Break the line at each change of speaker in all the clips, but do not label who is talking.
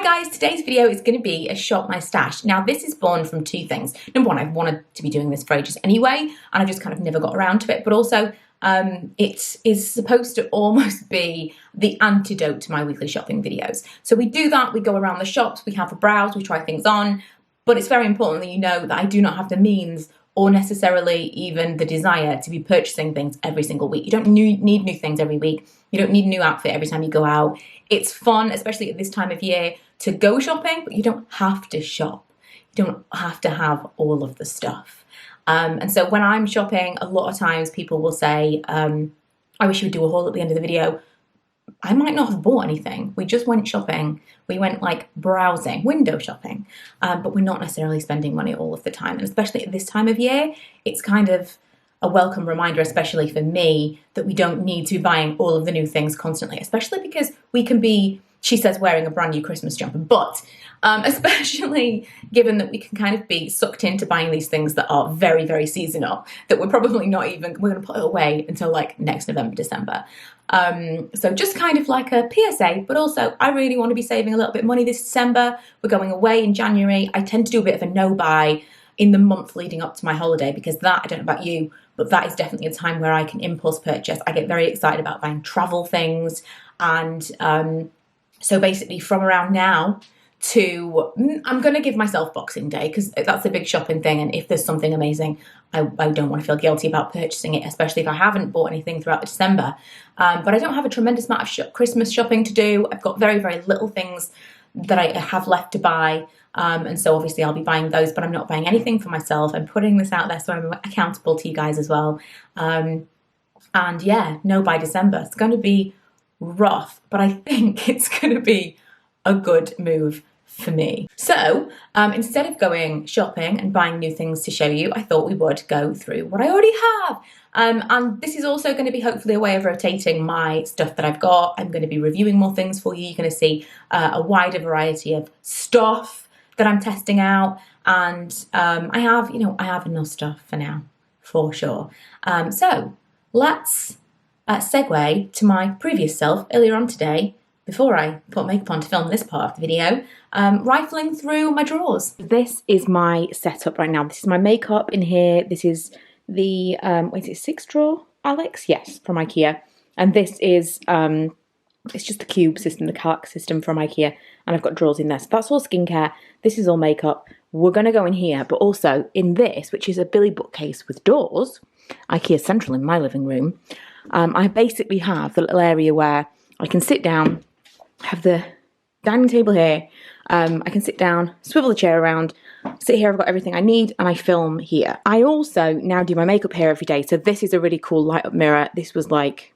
guys, today's video is going to be a shop my stash. Now this is born from two things. Number one, I've wanted to be doing this for ages anyway, and I just kind of never got around to it, but also it is supposed to almost be the antidote to my weekly shopping videos. So we do that, we go around the shops, we have a browse, we try things on, but it's very important that you know that I do not have the means or necessarily even the desire to be purchasing things every single week. You don't need new things every week. You don't need a new outfit every time you go out. It's fun, especially at this time of year, to go shopping, but you don't have to shop. You don't have to have all of the stuff. And so when I'm shopping, a lot of times people will say, I wish you would do a haul at the end of the video. I might not have bought anything. We just went shopping. We went like browsing, window shopping, but we're not necessarily spending money all of the time. And especially at this time of year, it's kind of a welcome reminder, especially for me, that we don't need to be buying all of the new things constantly, especially because we can be, she says, wearing a brand new Christmas jumper, but especially given that we can kind of be sucked into buying these things that are very, very seasonal, that we're probably not even, we're going to put it away until like next November, December. So just kind of like a PSA, but also I really want to be saving a little bit of money this December. We're going away in January. I tend to do a bit of a no-buy in the month leading up to my holiday because that, I don't know about you, but that is definitely a time where I can impulse purchase. I get very excited about buying travel things. And so basically from around now to, I'm going to give myself Boxing Day because that's a big shopping thing. And if there's something amazing, I don't want to feel guilty about purchasing it, especially if I haven't bought anything throughout December. But I don't have a tremendous amount of Christmas shopping to do. I've got very, very little things that I have left to buy. And so obviously I'll be buying those, but I'm not buying anything for myself. I'm putting this out there so I'm accountable to you guys as well. And yeah, no, by December, it's going to be rough, but I think it's going to be a good move for me. So instead of going shopping and buying new things to show you, I thought we would go through what I already have. And this is also going to be hopefully a way of rotating my stuff that I've got. I'm going to be reviewing more things for you. You're going to see a wider variety of stuff that I'm testing out. And I have enough stuff for now, for sure. So let's segue to my previous self earlier on today, before I put makeup on to film this part of the video, rifling through my drawers. This is my setup right now. This is my makeup in here. This is the, is it 6 drawer, Alex? Yes, from IKEA. And this is, it's just the cube system, the Calac system from IKEA. And I've got drawers in there. So that's all skincare. This is all makeup. We're going to go in here, but also in this, which is a Billy bookcase with doors, IKEA Central in my living room. I basically have the little area where I can sit down, have the dining table here. I can sit down, swivel the chair around, sit here. I've got everything I need, and I film here. I also now do my makeup here every day. So this is a really cool light up mirror. This was like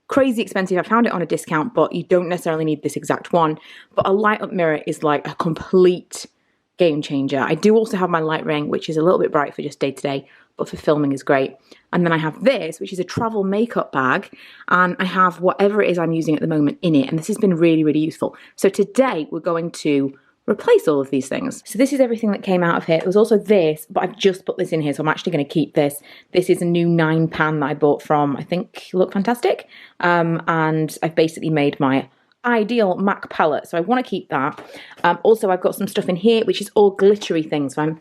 crazy expensive. I found it on a discount, but you don't necessarily need this exact one. But a light up mirror is like a complete game changer. I do also have my light ring, which is a little bit bright for just day to day, but for filming is great. And then I have this, which is a travel makeup bag, and I have whatever it is I'm using at the moment in it, and this has been really, really useful. So today we're going to replace all of these things. So this is everything that came out of here. It was also this, but I've just put this in here, so I'm actually going to keep this. This is a new 9 pan that I bought from, I think, Look Fantastic, and I've basically made my ideal MAC palette, so I want to keep that. Also, I've got some stuff in here, which is all glittery things, so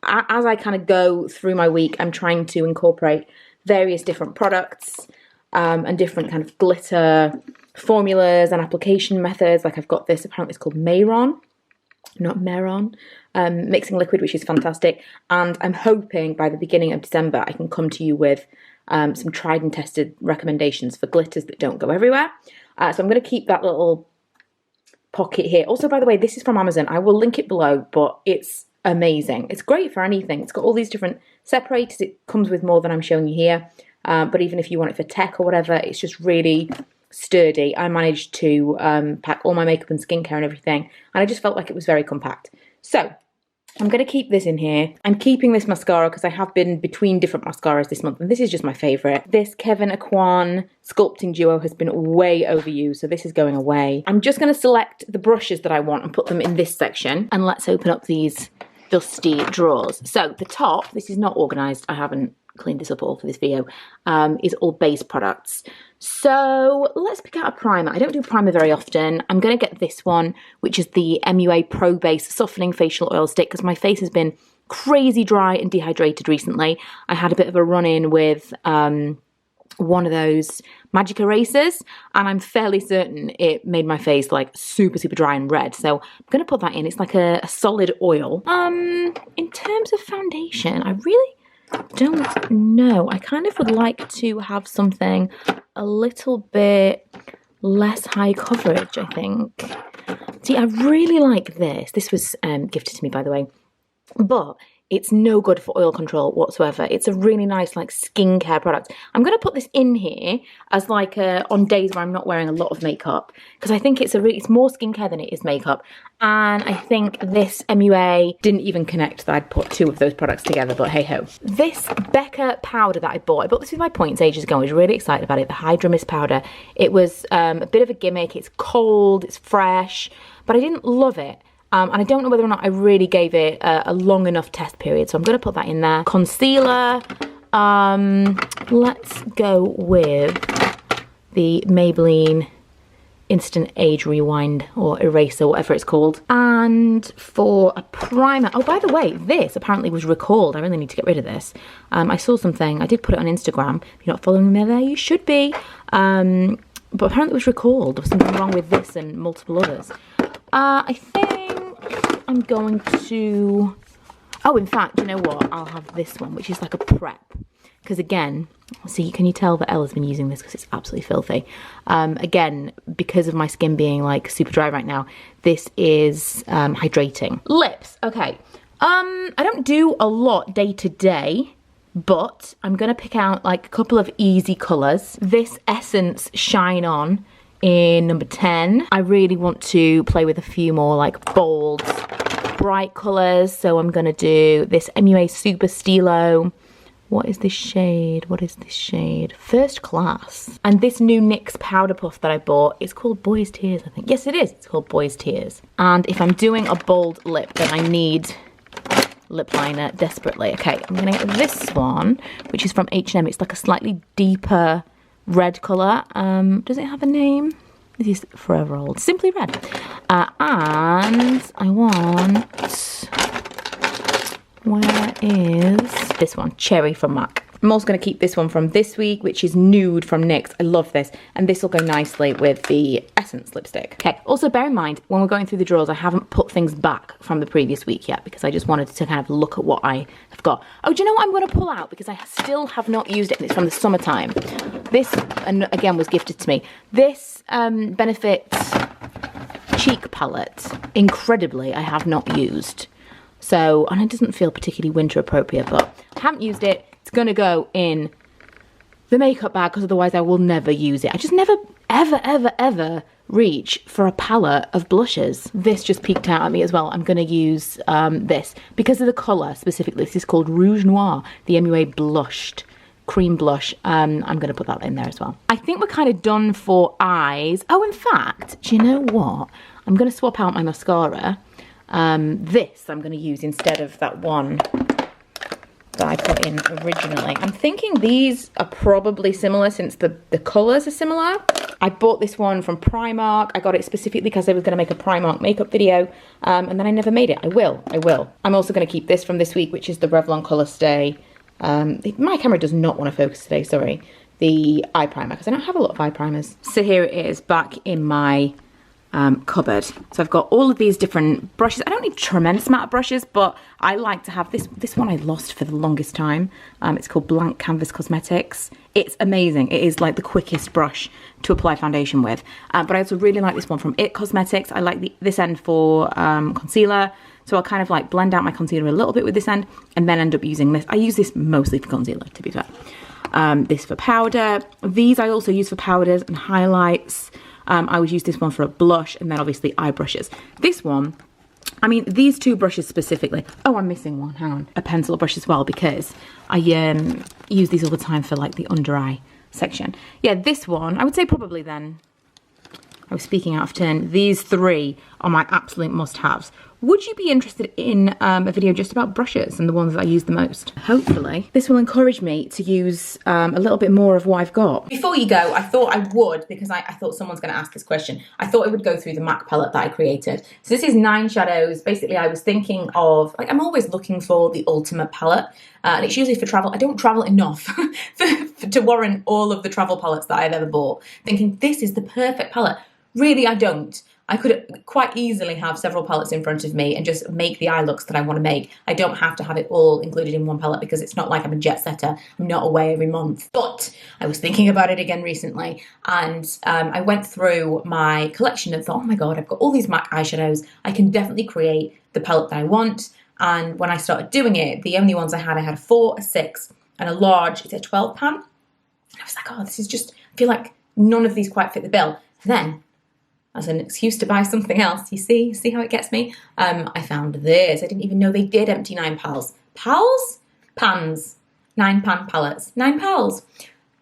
as I kind of go through my week, I'm trying to incorporate various different products and different kind of glitter formulas and application methods. Like I've got this, apparently it's called Mayron, not Meron, mixing liquid, which is fantastic. And I'm hoping by the beginning of December, I can come to you with some tried and tested recommendations for glitters that don't go everywhere. So I'm going to keep that little pocket here. Also, by the way, this is from Amazon. I will link it below, but it's amazing. It's great for anything. It's got all these different separators. It comes with more than I'm showing you here. But even if you want it for tech or whatever, it's just really sturdy. I managed to pack all my makeup and skincare and everything, and I just felt like it was very compact. So I'm going to keep this in here. I'm keeping this mascara because I have been between different mascaras this month, and this is just my favourite. This Kevyn Aucoin Sculpting Duo has been way overused, so this is going away. I'm just going to select the brushes that I want and put them in this section, and let's open up these dusty drawers. So the top, this is not organised. I haven't cleaned this up all for this video, is all base products. So let's pick out a primer. I don't do primer very often. I'm going to get this one, which is the MUA Pro Base Softening Facial Oil Stick, because my face has been crazy dry and dehydrated recently. I had a bit of a run-in with one of those magic erasers, and I'm fairly certain it made my face like super dry and red. So I'm gonna put that in. It's like a solid oil. In terms of foundation, I really don't know. I kind of would like to have something a little bit less high coverage, I think. See, I really like this. This was gifted to me, by the way, but it's no good for oil control whatsoever. It's a really nice like skincare product. I'm going to put this in here as like on days where I'm not wearing a lot of makeup, because I think it's more skincare than it is makeup. And I think this MUA didn't even connect that I'd put two of those products together, but hey ho. This Becca powder that I bought this with my points ages ago. I was really excited about it, the Hydra Mist powder. It was a bit of a gimmick. It's cold, it's fresh, but I didn't love it. And I don't know whether or not I really gave it a long enough test period, so I'm going to put that in there. Concealer, let's go with the Maybelline Instant Age Rewind or Eraser, whatever it's called. And for a primer, oh, by the way, this apparently was recalled. I really need to get rid of this. I saw something, I did put it on Instagram. If you're not following me there, you should be. But apparently it was recalled. There was something wrong with this and multiple others. I think I'm going to, oh, in fact, you know what? I'll have this one, which is like a prep. Because again, see, can you tell that Ella's been using this because it's absolutely filthy. Again, because of my skin being like super dry right now, this is hydrating. Lips, okay. I don't do a lot day to day, but I'm going to pick out like a couple of easy colours. This Essence Shine On in number 10. I really want to play with a few more like bold, bright colours. So I'm going to do this MUA Super Stilo. What is this shade? What is this shade? First Class. And this new NYX powder puff that I bought, it's called Boy's Tears, I think. Yes, it is. It's called Boy's Tears. And if I'm doing a bold lip, then I need lip liner desperately. Okay, I'm going to get this one, which is from H&M. It's like a slightly deeper red colour. Does it have a name? This is forever old. Simply Red. And I want, where is this one? Cherry from MAC. I'm also going to keep this one from this week, which is Nude from NYX. I love this. And this will go nicely with the Essence lipstick. Okay, also bear in mind, when we're going through the drawers, I haven't put things back from the previous week yet, because I just wanted to kind of look at what I have got. Oh, do you know what I'm going to pull out? Because I still have not used it, and it's from the summertime. This, and again, was gifted to me. This Benefit cheek palette, incredibly, I have not used. So, and it doesn't feel particularly winter appropriate, but I haven't used it. It's going to go in the makeup bag, because otherwise I will never use it. I just never, ever reach for a palette of blushes. This just peeked out at me as well. I'm going to use this because of the colour specifically. This is called Rouge Noir, the MUA Blushed Cream Blush. I'm going to put that in there as well. I think we're kind of done for eyes. Oh, in fact, do you know what? I'm going to swap out my mascara. This I'm going to use instead of that one that I put in originally. I'm thinking these are probably similar since the colours are similar. I bought this one from Primark. I got it specifically because I was going to make a Primark makeup video, and then I never made it. I will. I'm also going to keep this from this week, which is the Revlon Colour Stay. My camera does not want to focus today, sorry. The eye primer, because I don't have a lot of eye primers. So here it is, back in my cupboard. So I've got all of these different brushes. I don't need a tremendous amount of brushes, but I like to have this one I lost for the longest time. It's called Blank Canvas Cosmetics. It's amazing. It is like the quickest brush to apply foundation with. But I also really like this one from IT Cosmetics. I like this end for concealer. So I'll kind of like blend out my concealer a little bit with this end and then end up using this. I use this mostly for concealer, to be fair. This for powder. These I also use for powders and highlights. I would use this one for a blush, and then obviously eye brushes. This one, I mean, these two brushes specifically. Oh, I'm missing one, hang on. A pencil brush as well, because I use these all the time for like the under eye section. Yeah, this one, I would say probably then, I was speaking out of turn, these three are my absolute must-haves. Would you be interested in a video just about brushes and the ones that I use the most? Hopefully, this will encourage me to use a little bit more of what I've got. Before you go, I thought I would, because I thought someone's gonna ask this question, I thought I would go through the MAC palette that I created. So this is 9 shadows. Basically, I was thinking of, like, I'm always looking for the ultimate palette, and it's usually for travel. I don't travel enough to warrant all of the travel palettes that I've ever bought. Thinking this is the perfect palette. Really, I don't. I could quite easily have several palettes in front of me and just make the eye looks that I want to make. I don't have to have it all included in one palette because it's not like I'm a jet setter. I'm not away every month. But I was thinking about it again recently, and I went through my collection and thought, oh my God, I've got all these MAC eyeshadows. I can definitely create the palette that I want. And when I started doing it, the only ones I had a 4, a 6, and a large, it's a 12 pan. And I was like, oh, this is just, I feel like none of these quite fit the bill. Then, as an excuse to buy something else, you see how it gets me? I found this. I didn't even know they did empty 9 pals. Pals? Pans. 9 pan palettes. 9 pals.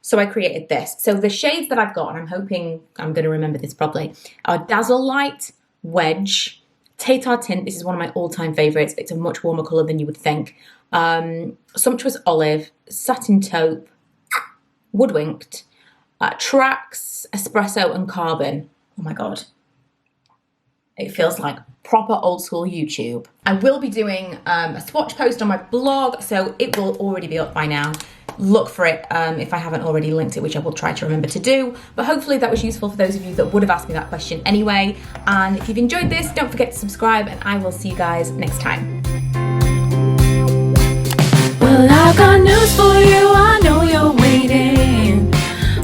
So I created this. So the shades that I've got, and I'm hoping I'm going to remember this properly, are Dazzle Light, Wedge, Tatar Tint. This is one of my all-time favourites. It's a much warmer colour than you would think. Sumptuous Olive, Satin Taupe, Woodwinked, Trax, Espresso, and Carbon. Oh my God. It feels like proper old school YouTube. I will be doing a swatch post on my blog, so it will already be up by now. Look for it if I haven't already linked it, which I will try to remember to do. But hopefully that was useful for those of you that would have asked me that question anyway. And if you've enjoyed this, don't forget to subscribe, and I will see you guys next time.
Well, I've got news for you, I know you're waiting.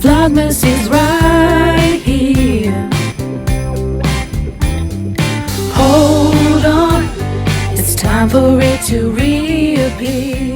Vlogmas is right here. Hold on, it's time for it to reappear.